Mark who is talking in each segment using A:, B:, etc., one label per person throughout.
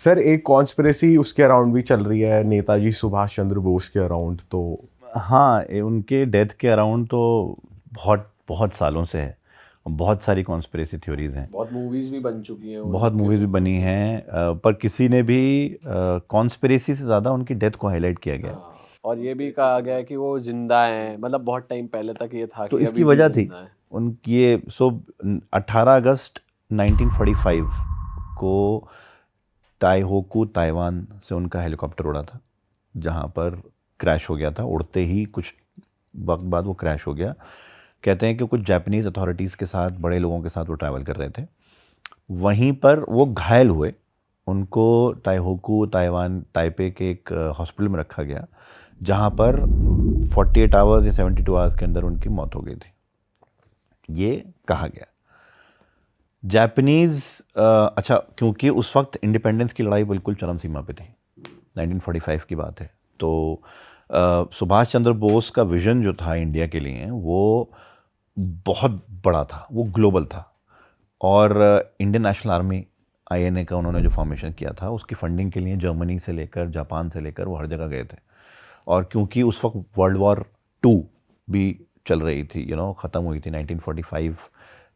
A: Sir एक conspiracy उसके around भी चल रही है, नेताजी सुभाष चंद्र बोस के अराउंड। तो
B: हाँ, उनके डेथ के अराउंड तो बहुत बहुत सालों से है। बहुत सारी कॉन्स्पिरेसी थ्योरीज हैं,
C: बहुत मूवीज भी बन चुकी हैं
B: बहुत
C: उनके
B: मूवीज भी
C: ऊपर।
B: बनी हैं, पर किसी ने भी कॉन्स्पिरेसी से ज़्यादा उनकी डेथ को हाईलाइट किया गया।
C: हाँ, और ये भी कहा गया है कि वो जिंदा हैं, मतलब बहुत टाइम पहले तक ये था
B: तो
C: कि
B: इसकी
C: अभी भी
B: वजह थी
C: जिंदा है।
B: उनकी ये 18 अगस्त 1945 को ताइहोकू ताइवान से उनका हेलीकॉप्टर उड़ा था, जहाँ पर क्रैश हो गया था। उड़ते ही कुछ वक्त बाद वो क्रैश हो गया। कहते हैं कि कुछ जापानीज़ अथॉरिटीज़ के साथ, बड़े लोगों के साथ वो ट्रैवल कर रहे थे। वहीं पर वो घायल हुए। उनको ताइहोकू ताइवान ताइपे के एक हॉस्पिटल में रखा गया, जहाँ पर 48 आवर्स या 72 आवर्स के अंदर उनकी मौत हो गई थी, ये कहा गया। जापानीज़ अच्छा, क्योंकि उस वक्त इंडिपेंडेंस की लड़ाई बिल्कुल चरम सीमा पे थी, 1945 की बात है। तो सुभाष चंद्र बोस का विज़न जो था इंडिया के लिए, वो बहुत बड़ा था, वो ग्लोबल था। और इंडियन नेशनल आर्मी आईएनए का उन्होंने जो फॉर्मेशन किया था, उसकी फंडिंग के लिए जर्मनी से लेकर जापान से लेकर वो हर जगह गए थे। और क्योंकि उस वक्त वर्ल्ड वॉर 2 भी चल रही थी, ख़त्म हुई थी 1945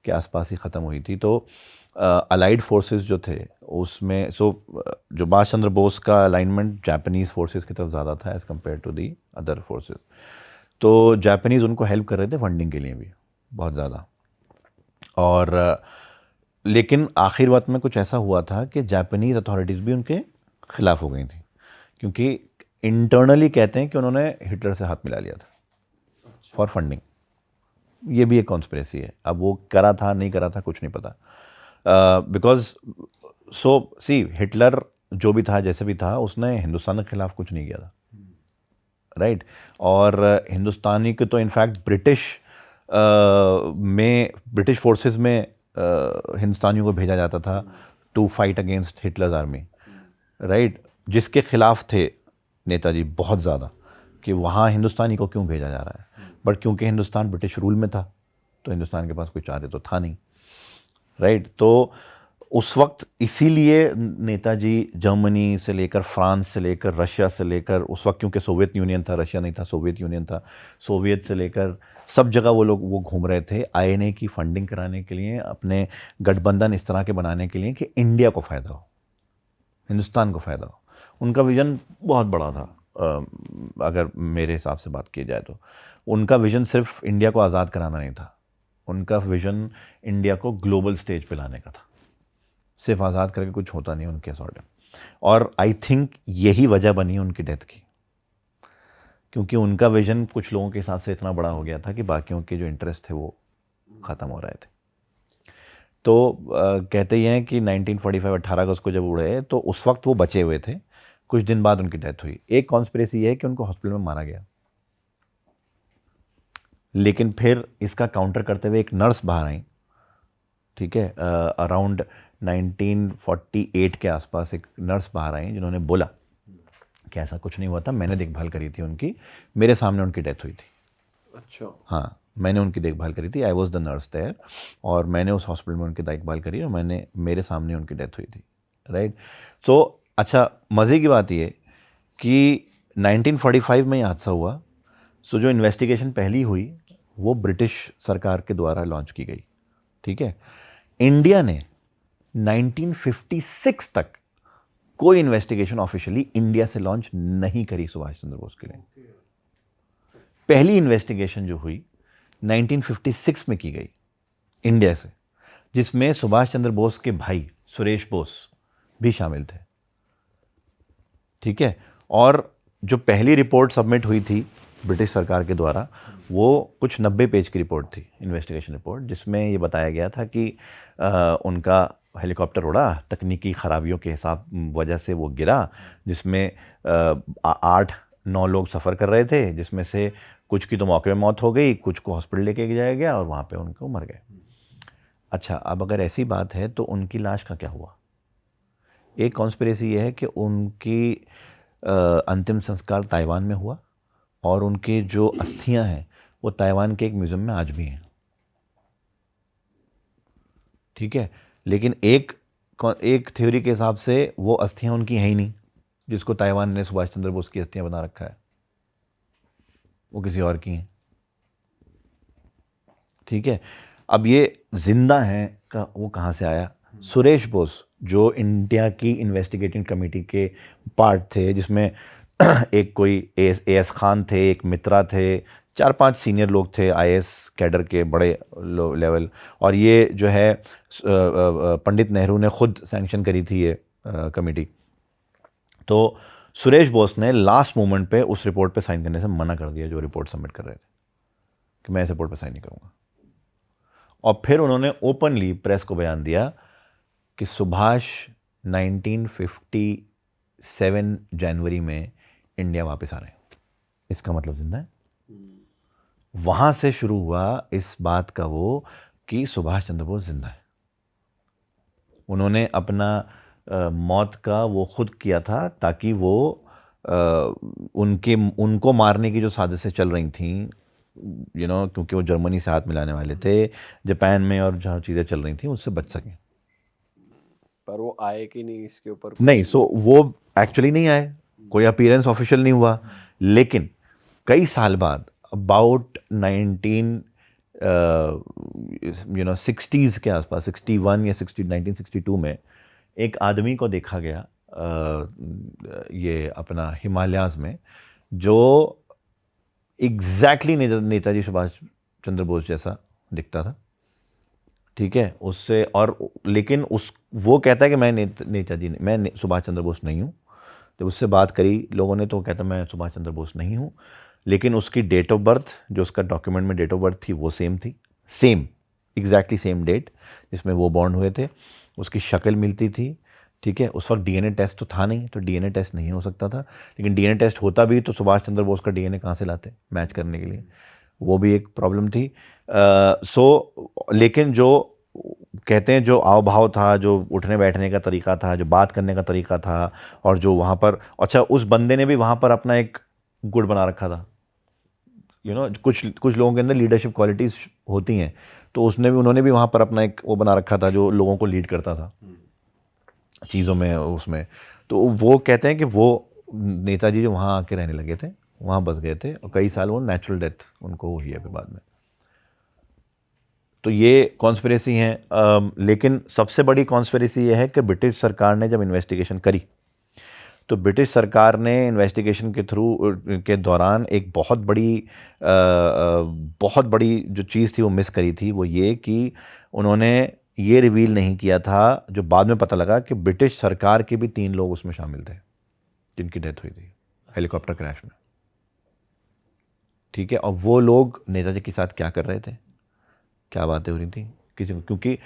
B: के आसपास ही ख़त्म हुई थी। तो अलाइड फोर्सेस जो थे उसमें जो सुभाष चंद्र बोस का अलाइनमेंट जापानीज़ फोर्सेस की तरफ ज़्यादा था as compare to the other forces. तो जापानीज़ उनको हेल्प कर रहे थे फंडिंग के लिए भी बहुत ज़्यादा। और लेकिन आखिर वक्त में कुछ ऐसा हुआ था कि जापानीज़ अथॉरिटीज़ भी उनके ख़िलाफ़ हो गई थी, क्योंकि इंटरनली कहते हैं कि उन्होंने हिटलर से हाथ मिला लिया था फॉर फंडिंग। ये भी एक कॉन्स्पिरेसी है। अब वो करा था नहीं करा था कुछ नहीं पता, बिकॉज हिटलर जो भी था, जैसे भी था, उसने हिंदुस्तान के खिलाफ कुछ नहीं किया था, राइट। और हिंदुस्तानी के तो इनफैक्ट ब्रिटिश फोर्सेस में हिंदुस्तानियों को भेजा जाता था to fight against Hitler's army, right, जिसके खिलाफ थे नेताजी बहुत ज़्यादा, कि वहाँ हिंदुस्तानी को क्यों भेजा जा रहा है। बट क्योंकि हिंदुस्तान ब्रिटिश रूल में था, तो हिंदुस्तान के पास कोई चारे तो था नहीं, राइट। तो उस वक्त इसीलिए नेताजी जर्मनी से लेकर, फ्रांस से लेकर, रशिया से लेकर, उस वक्त क्योंकि सोवियत यूनियन था, रशिया नहीं था, सोवियत यूनियन था, सोवियत से लेकर सब जगह वो घूम रहे थे आईएनए की फंडिंग कराने के लिए, अपने गठबंधन इस तरह के बनाने के लिए कि इंडिया को फ़ायदा हो, हिंदुस्तान को फ़ायदा हो। उनका विज़न बहुत बड़ा था। अगर मेरे हिसाब से बात की जाए तो उनका विज़न सिर्फ इंडिया को आज़ाद कराना नहीं था, उनका विज़न इंडिया को ग्लोबल स्टेज पे लाने का था। सिर्फ आज़ाद करके कुछ होता नहीं उनके सॉर्ट। और आई थिंक यही वजह बनी उनकी डेथ की, क्योंकि उनका विज़न कुछ लोगों के हिसाब से इतना बड़ा हो गया था कि बाकियों के जो इंटरेस्ट थे वो ख़त्म हो रहे थे। तो कहते ही हैं कि 1945 18 अगस्त को जब उड़े तो उस वक्त वो बचे हुए थे। कुछ दिन बाद उनकी डेथ हुई। एक कॉन्स्पिरेसी ये है कि उनको हॉस्पिटल में मारा गया, लेकिन फिर इसका काउंटर करते हुए एक नर्स बाहर आई, ठीक है, अराउंड 1948 के आसपास एक नर्स बाहर आई जिन्होंने बोला कि ऐसा कुछ नहीं हुआ था, मैंने देखभाल करी थी उनकी, मेरे सामने उनकी डेथ हुई थी।
C: अच्छा।
B: हाँ, मैंने उनकी देखभाल करी थी, I was the nurse there, और मैंने उस हॉस्पिटल में उनकी देखभाल करी और मेरे सामने उनकी डेथ हुई थी, राइट। सो अच्छा, मज़े की बात ये कि 1945 में ये हादसा हुआ। जो इन्वेस्टिगेशन पहली हुई वो ब्रिटिश सरकार के द्वारा लॉन्च की गई, ठीक है। इंडिया ने 1956 तक कोई इन्वेस्टिगेशन ऑफिशियली इंडिया से लॉन्च नहीं करी सुभाष चंद्र बोस के लिए। पहली इन्वेस्टिगेशन जो हुई 1956 में की गई इंडिया से, जिसमें सुभाष चंद्र बोस के भाई सुरेश बोस भी शामिल थे, ठीक है। और जो पहली रिपोर्ट सबमिट हुई थी ब्रिटिश सरकार के द्वारा, वो कुछ 90 पेज की रिपोर्ट थी, इन्वेस्टिगेशन रिपोर्ट, जिसमें ये बताया गया था कि उनका हेलीकॉप्टर उड़ा, तकनीकी ख़राबियों के हिसाब वजह से वो गिरा, जिसमें 8-9 लोग सफ़र कर रहे थे, जिसमें से कुछ की तो मौके में मौत हो गई, कुछ को हॉस्पिटल लेके जाया गया और वहाँ पे उनको मर गए। अच्छा, अब अगर ऐसी बात है तो उनकी लाश का क्या हुआ? एक कॉन्स्पिरेसी ये है कि उनकी अंतिम संस्कार ताइवान में हुआ और उनके जो अस्थियां हैं वो ताइवान के एक म्यूज़ियम में आज भी हैं, ठीक है। लेकिन एक एक थ्योरी के हिसाब से वो अस्थियां उनकी हैं ही नहीं, जिसको ताइवान ने सुभाष चंद्र बोस की अस्थियां बना रखा है, वो किसी और की हैं। ठीक है, अब ये जिंदा हैं का वो कहाँ से आया? सुरेश बोस जो इंडिया की इन्वेस्टिगेटिंग कमेटी के पार्ट थे, जिसमें एक कोई एएस खान थे, एक मित्रा थे, 4-5 सीनियर लोग थे आईएएस कैडर के बड़े लेवल, और ये जो है पंडित नेहरू ने खुद सैंक्शन करी थी ये कमेटी। तो सुरेश बोस ने लास्ट मोमेंट पे उस रिपोर्ट पे साइन करने से मना कर दिया, जो रिपोर्ट सबमिट कर रहे थे, कि मैं इस रिपोर्ट पे साइन नहीं करूँगा। और फिर उन्होंने ओपनली प्रेस को बयान दिया कि सुभाष 1957 जनवरी में इंडिया वापस आ रहे हैं। इसका मतलब जिंदा है। वहाँ से शुरू हुआ इस बात का वो कि सुभाष चंद्र बोस जिंदा है। उन्होंने अपना मौत का वो खुद किया था ताकि वो उनको मारने की जो साजिशें चल रही थी, क्योंकि वो जर्मनी से हाथ मिलाने वाले थे, जापान में और जहाँ चीज़ें चल रही थी उससे बच सकें।
C: पर वो आए कि नहीं इसके ऊपर
B: नहीं, सो वो एक्चुअली नहीं आए, कोई अपीयरेंस ऑफिशियल नहीं हुआ। लेकिन कई साल बाद अबाउट 1960s के आसपास, 61 या 1962 में एक आदमी को देखा गया ये अपना हिमालयाज़ में, जो एग्जैक्टली नेताजी सुभाष चंद्र बोस जैसा दिखता था। ठीक है, उससे और लेकिन वो कहता है कि मैं सुभाष चंद्र बोस नहीं हूँ। जब उससे बात करी लोगों ने तो वो कहता मैं सुभाष चंद्र बोस नहीं हूँ, लेकिन उसकी डेट ऑफ बर्थ, जो उसका डॉक्यूमेंट में डेट ऑफ बर्थ थी, वो सेम थी, एग्जैक्टली सेम डेट जिसमें वो बॉर्न हुए थे, उसकी शक्ल मिलती थी। ठीक है, उस वक्त डीएनए टेस्ट तो था नहीं, तो डीएनए टेस्ट नहीं हो सकता था, लेकिन डीएनए टेस्ट होता भी तो सुभाष चंद्र बोस का डीएनए कहाँ से लाते मैच करने के लिए, वो भी एक प्रॉब्लम थी। लेकिन जो कहते हैं जो आव भाव था, जो उठने बैठने का तरीका था, जो बात करने का तरीका था, और जो वहाँ पर, अच्छा उस बंदे ने भी वहाँ पर अपना एक गुड बना रखा था। कुछ लोगों के अंदर लीडरशिप क्वालिटीज़ होती हैं, तो उन्होंने भी वहाँ पर अपना एक वो बना रखा था जो लोगों को लीड करता था चीज़ों में, उसमें। तो वो कहते हैं कि वो नेताजी जो वहाँ आके रहने लगे थे, वहाँ बस गए थे, और कई साल वो नेचुरल डेथ उनको हुई है फिर बाद में। तो ये कॉन्स्पिरेसी हैं। लेकिन सबसे बड़ी कॉन्स्पिरेसी ये है कि ब्रिटिश सरकार ने जब इन्वेस्टिगेशन करी, तो ब्रिटिश सरकार ने इन्वेस्टिगेशन के दौरान एक बहुत बड़ी जो चीज़ थी वो मिस करी थी। वो ये कि उन्होंने ये रिवील नहीं किया था, जो बाद में पता लगा, कि ब्रिटिश सरकार के भी 3 लोग उसमें शामिल थे जिनकी डेथ हुई थी हेलीकॉप्टर क्रैश में। ठीक है, और वो लोग नेताजी के साथ क्या कर रहे थे, क्या बातें हो रही थी किसी को, क्योंकि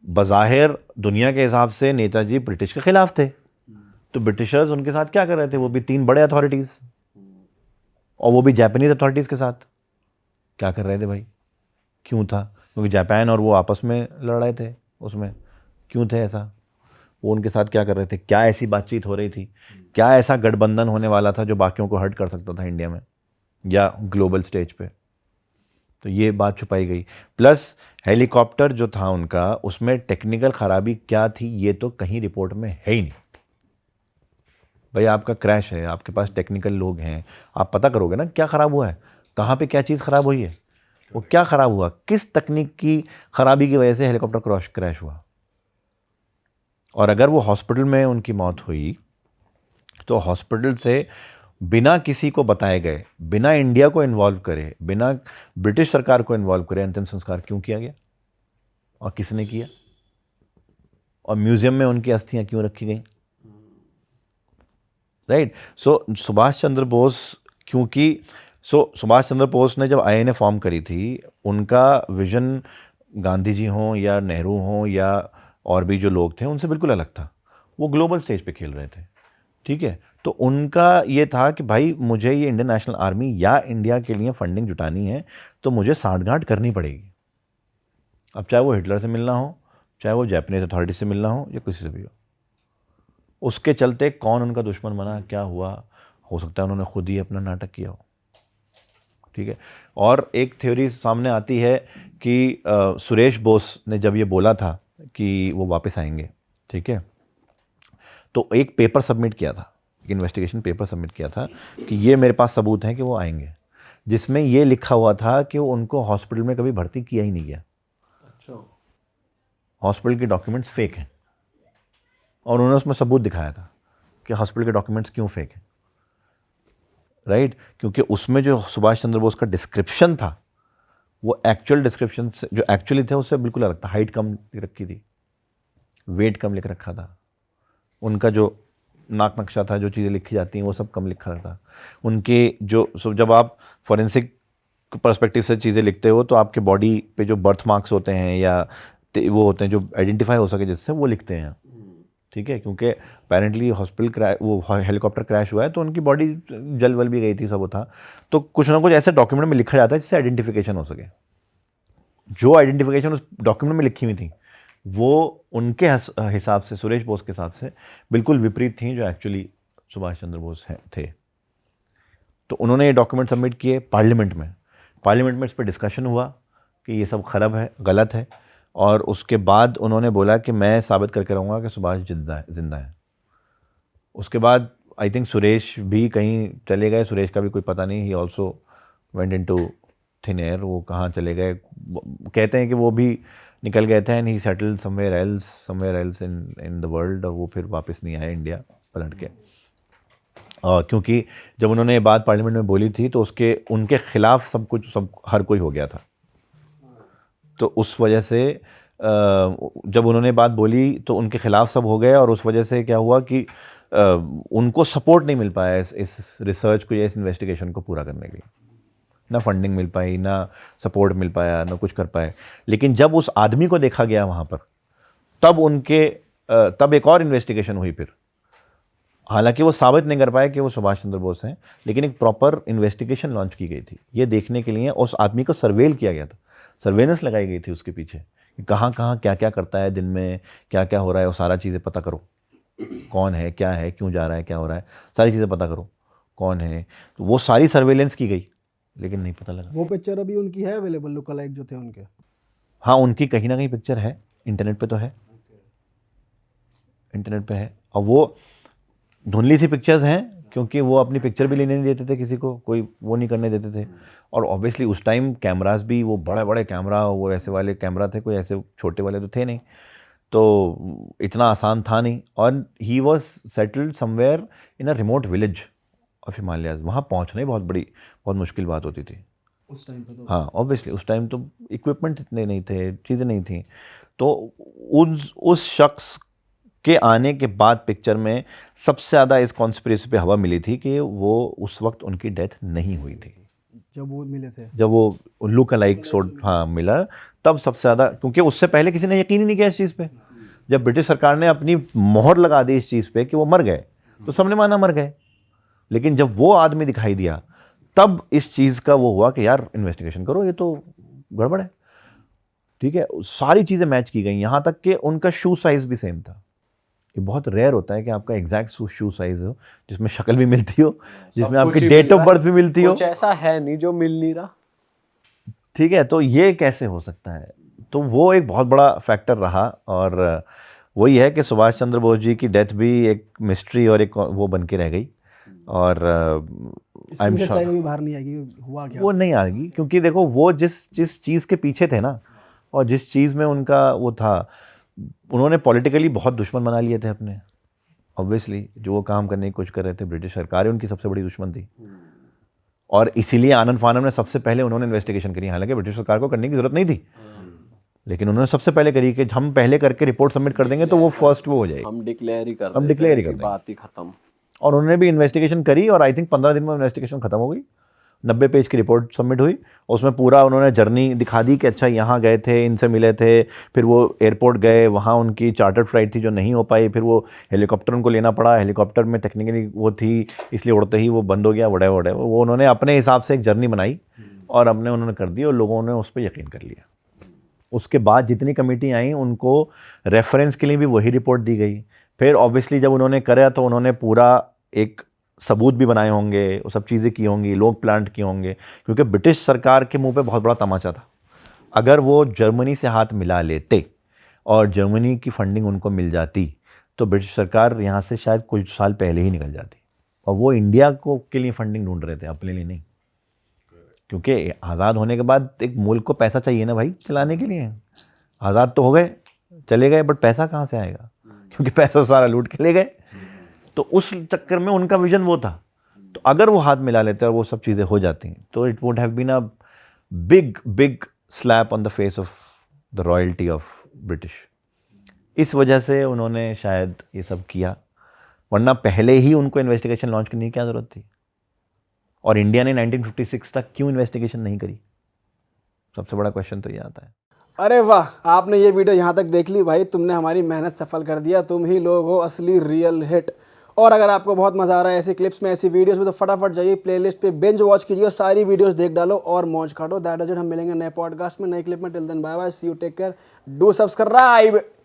B: बज़ाहिर दुनिया के हिसाब से नेताजी ब्रिटिश के खिलाफ थे, तो ब्रिटिशर्स उनके साथ क्या कर रहे थे, वो भी 3 बड़े अथॉरिटीज़, और वो भी जापानीज अथॉरिटीज़ के साथ क्या कर रहे थे भाई? क्यों था? क्योंकि जापान और वो आपस में लड़ रहे थे, उसमें क्यों थे ऐसा? वो उनके साथ क्या कर रहे थे? क्या ऐसी बातचीत हो रही थी? क्या ऐसा गठबंधन होने वाला था जो बाकियों को हर्ट कर सकता था इंडिया में या ग्लोबल स्टेज पे? तो ये बात छुपाई गई। प्लस हेलीकॉप्टर जो था उनका, उसमें टेक्निकल ख़राबी क्या थी ये तो कहीं रिपोर्ट में है ही नहीं। भाई आपका क्रैश है, आपके पास टेक्निकल लोग हैं, आप पता करोगे ना क्या ख़राब हुआ है, कहाँ पे क्या चीज़ ख़राब हुई है, वो क्या ख़राब हुआ, किस तकनीक की ख़राबी की वजह से हेलीकॉप्टर क्रैश हुआ। और अगर वो हॉस्पिटल में उनकी मौत हुई, तो हॉस्पिटल से बिना किसी को बताए गए, बिना इंडिया को इन्वॉल्व करे, बिना ब्रिटिश सरकार को इन्वॉल्व करे अंतिम संस्कार क्यों किया गया, और किसने किया, और म्यूज़ियम में उनकी अस्थियां क्यों रखी गई? राइट। सो सुभाष चंद्र बोस, क्योंकि सुभाष चंद्र बोस ने जब आईएनए फॉर्म करी थी, उनका विजन गांधी जी हों या नेहरू हों या और भी जो लोग थे उनसे बिल्कुल अलग था। वो ग्लोबल स्टेज पे खेल रहे थे। ठीक है, तो उनका ये था कि भाई मुझे ये इंडियन नेशनल आर्मी या इंडिया के लिए फंडिंग जुटानी है, तो मुझे सांठगांठ करनी पड़ेगी। अब चाहे वो हिटलर से मिलना हो, चाहे वो जापानीज अथॉरिटी से मिलना हो, या किसी से भी हो। उसके चलते कौन उनका दुश्मन बना, क्या हुआ, हो सकता है उन्होंने खुद ही अपना नाटक किया हो। ठीक है, और एक थ्योरी सामने आती है कि सुरेश बोस ने जब ये बोला था कि वो वापस आएंगे, ठीक है। तो एक पेपर सबमिट किया था, एक इन्वेस्टिगेशन पेपर सबमिट किया था कि ये मेरे पास सबूत हैं कि वो आएंगे, जिसमें ये लिखा हुआ था कि वो उनको हॉस्पिटल में कभी भर्ती किया ही नहीं गया।
C: अच्छा।
B: हॉस्पिटल के डॉक्यूमेंट्स फेक हैं, और उन्होंने उसमें सबूत दिखाया था कि हॉस्पिटल के डॉक्यूमेंट्स क्यों फेक हैं, राइट? क्योंकि उसमें जो सुभाष चंद्र बोस का डिस्क्रिप्शन था वो एक्चुअल डिस्क्रिप्शन से जो एक्चुअली थे उससे बिल्कुल अलग था। हाइट कम लिख रखी थी, वेट कम लिख रखा था, उनका जो नाक नक्शा था, जो चीज़ें लिखी जाती हैं वो सब कम लिखा था। उनके जो जब आप फॉरेंसिक पर्सपेक्टिव से चीज़ें लिखते हो तो आपके बॉडी पे जो बर्थ मार्क्स होते हैं या वो होते हैं जो आइडेंटिफाई हो सके जिससे, वो लिखते हैं, ठीक है? क्योंकि अपेरेंटली हॉस्पिटल क्रैश, वो हेलीकॉप्टर क्रैश हुआ है तो उनकी बॉडी जल वल भी गई थी, सब वो था। तो कुछ ना कुछ ऐसे डॉक्यूमेंट में लिखा जाता है जिससे आइडेंटिफिकेशन हो सके। जो आइडेंटिफिकेशन उस डॉक्यूमेंट में लिखी हुई थी वो उनके हिसाब से, सुरेश बोस के हिसाब से बिल्कुल विपरीत थी जो एक्चुअली सुभाष चंद्र बोस थे। तो उन्होंने ये डॉक्यूमेंट सबमिट किए पार्लियामेंट में। पार्लियामेंट में इस पर डिस्कशन हुआ कि ये सब खराब है, गलत है, और उसके बाद उन्होंने बोला कि मैं साबित करके रहूँगा कि सुभाष जिंदा है। उसके बाद आई थिंक सुरेश भी कहीं चले गए, सुरेश का भी कोई पता नहीं, he also went into thin air. वो कहाँ चले गए, कहते हैं कि वो भी निकल गए थे, and he settled somewhere else in the world. और वो फिर वापस नहीं आए इंडिया पलट के। क्योंकि जब उन्होंने ये बात पार्लियामेंट में बोली थी तो उनके खिलाफ सब हर कोई हो गया था। तो उस वजह से जब उन्होंने बात बोली तो उनके खिलाफ सब हो गए, और उस वजह से क्या हुआ कि उनको सपोर्ट नहीं मिल पाया इस रिसर्च को या इस इन्वेस्टिगेशन को पूरा करने के लिए। ना फंडिंग मिल पाई, ना सपोर्ट मिल पाया, ना कुछ कर पाए। लेकिन जब उस आदमी को देखा गया वहाँ पर, तब एक और इन्वेस्टिगेशन हुई फिर। हालांकि वो साबित नहीं कर पाए कि वो सुभाष चंद्र बोस हैं, लेकिन एक प्रॉपर इन्वेस्टिगेशन लॉन्च की गई थी ये देखने के लिए। उस आदमी को सर्वेल किया गया था, सर्वेलेंस लगाई गई थी उसके पीछे कि कहाँ कहाँ क्या क्या करता है, दिन में क्या क्या हो रहा है, वो सारा चीज़ें पता करो। कौन है, क्या है, क्यों जा रहा है, क्या हो रहा है, सारी चीज़ें पता करो, कौन है। तो वो सारी सर्वेलेंस की गई, लेकिन नहीं पता लगा।
D: वो पिक्चर अभी उनकी है अवेलेबल, लुकअलाइक जो थे उनके?
B: हाँ, उनकी कहीं ना कहीं पिक्चर है, इंटरनेट पे तो है, इंटरनेट पे है। और वो धुंधली सी पिक्चर्स हैं, क्योंकि वो अपनी पिक्चर भी लेने नहीं देते थे किसी को, कोई वो नहीं करने देते थे। और ऑब्वियसली उस टाइम कैमरास भी वो बड़े बड़े कैमरा, वो ऐसे वाले कैमरा थे, कोई ऐसे छोटे वाले तो थे नहीं, तो इतना आसान था नहीं। और he was settled somewhere in a remote village of Himalayas. वहाँ पहुँचना ही बहुत मुश्किल बात होती थी
D: उस टाइम पे तो।
B: हाँ, ऑब्वियसली उस टाइम तो इक्विपमेंट इतने नहीं थे, चीज़ें नहीं थी। तो उस शख्स के आने के बाद पिक्चर में सबसे ज़्यादा इस कॉन्स्पिरेसी पे हवा मिली थी कि वो उस वक्त उनकी डेथ नहीं हुई थी।
D: जब वो मिले थे,
B: जब वो लुक अलाइक हाँ मिला, तब सबसे ज़्यादा, क्योंकि उससे पहले किसी ने यकीन ही नहीं किया इस चीज़ पे। जब ब्रिटिश सरकार ने अपनी मोहर लगा दी इस चीज़ पे कि वो मर गए, तो सबने माना मर गए। लेकिन जब वो आदमी दिखाई दिया, तब इस चीज़ का वो हुआ कि यार इन्वेस्टिगेशन करो, ये तो गड़बड़ है। ठीक है, सारी चीज़ें मैच की गई, यहाँ तक कि उनका शू साइज़ भी सेम था। ये बहुत रेयर होता है कि आपका एग्जैक्ट शू साइज़ हो, जिसमें शक्ल भी मिलती हो, जिसमें आपकी डेट ऑफ बर्थ भी मिलती हो।
C: कुछ ऐसा है नहीं जो मिल नहीं रहा।
B: ठीक है, तो ये कैसे हो सकता है? तो वो एक बहुत बड़ा फैक्टर रहा। और वही है कि सुभाष चंद्र बोस जी की डेथ भी एक मिस्ट्री और एक वो बन के रह गई। और आई एम श्योर
D: भी बाहर नहीं आएगी हुआ क्या।
B: वो नहीं आएगी, क्योंकि देखो वो जिस चीज़ के पीछे थे ना, और जिस चीज़ में उनका वो था, उन्होंने पॉलिटिकली बहुत दुश्मन बना लिए थे अपने। ऑब्वियसली जो वो काम करने की कोशिश कर रहे थे, ब्रिटिश सरकार ही उनकी सबसे बड़ी दुश्मन थी। और इसीलिए आनंद फानम ने सबसे पहले उन्होंने इन्वेस्टिगेशन करी। हालांकि ब्रिटिश सरकार को करने की जरूरत नहीं थी, लेकिन उन्होंने सबसे पहले करी कि हम पहले करके रिपोर्ट सबमिट कर देंगे तो वो फर्स्ट वो हो जाएगी,
C: हम डिक्लेयर ही कर
B: हम
C: देते
B: डिक्लेयर ही
C: हैं
B: कर
C: कि
B: देंगे।
C: बात ही खत्म।
B: और उन्होंने भी इन्वेस्टिगेशन करी, और आई थिंक 15 दिन में इन्वेस्टिगेशन खत्म हो गई। 90 पेज की रिपोर्ट सबमिट हुई। उसमें पूरा उन्होंने जर्नी दिखा दी कि अच्छा यहाँ गए थे, इनसे मिले थे, फिर वो एयरपोर्ट गए, वहाँ उनकी चार्टर्ड फ्लाइट थी जो नहीं हो पाई, फिर वो हेलीकॉप्टर उनको लेना पड़ा, हेलीकॉप्टर में टेक्निकली वो थी, इसलिए उड़ते ही वो बंद हो गया, वड़े वो उन्होंने अपने हिसाब से एक जर्नी बनाई और उन्होंने कर दी, और लोगों ने उस पर यकीन कर लिया। उसके बाद जितनी कमेटी आई उनको रेफरेंस के लिए भी वही रिपोर्ट दी गई। फिर ऑब्वियसली जब उन्होंने करा तो उन्होंने पूरा एक सबूत भी बनाए होंगे, वो सब चीज़ें की होंगी, लोग प्लांट किए होंगे, क्योंकि ब्रिटिश सरकार के मुंह पे बहुत बड़ा तमाचा था। अगर वो जर्मनी से हाथ मिला लेते और जर्मनी की फंडिंग उनको मिल जाती तो ब्रिटिश सरकार यहाँ से शायद कुछ साल पहले ही निकल जाती, और वो इंडिया को के लिए फंडिंग ढूंढ रहे थे, अपने लिए नहीं, क्योंकि आज़ाद होने के बाद एक मुल्क को पैसा चाहिए ना भाई चलाने के लिए। आज़ाद तो हो गए, चले गए, बट पैसा कहाँ से आएगा, क्योंकि पैसा सारा लूट के ले गए। तो उस चक्कर में उनका विजन वो था। तो अगर वो हाथ मिला लेते और वो सब चीज़ें हो जाती तो it would have been a big slap on the face of the royalty of British. इस वजह से उन्होंने शायद ये सब किया, वरना पहले ही उनको इन्वेस्टिगेशन लॉन्च करने की क्या ज़रूरत थी। और इंडिया ने 1956 तक क्यों इन्वेस्टिगेशन नहीं करी, सबसे बड़ा क्वेश्चन तो ये आता है।
E: अरे वाह, आपने ये वीडियो यहाँ तक देख ली भाई, तुमने हमारी मेहनत सफल कर दिया, तुम ही लोग हो असली रियल हिट। और अगर आपको बहुत मज़ा आ रहा है ऐसी क्लिप्स में, ऐसी वीडियोस में, तो फटाफट जाइए प्लेलिस्ट पे बिंज वॉच कीजिए और सारी वीडियोस देख डालो और मौज काटो। That is it. हम मिलेंगे नए पॉडकास्ट में, नए क्लिप में। Till then bye bye, see you, take care, do subscribe.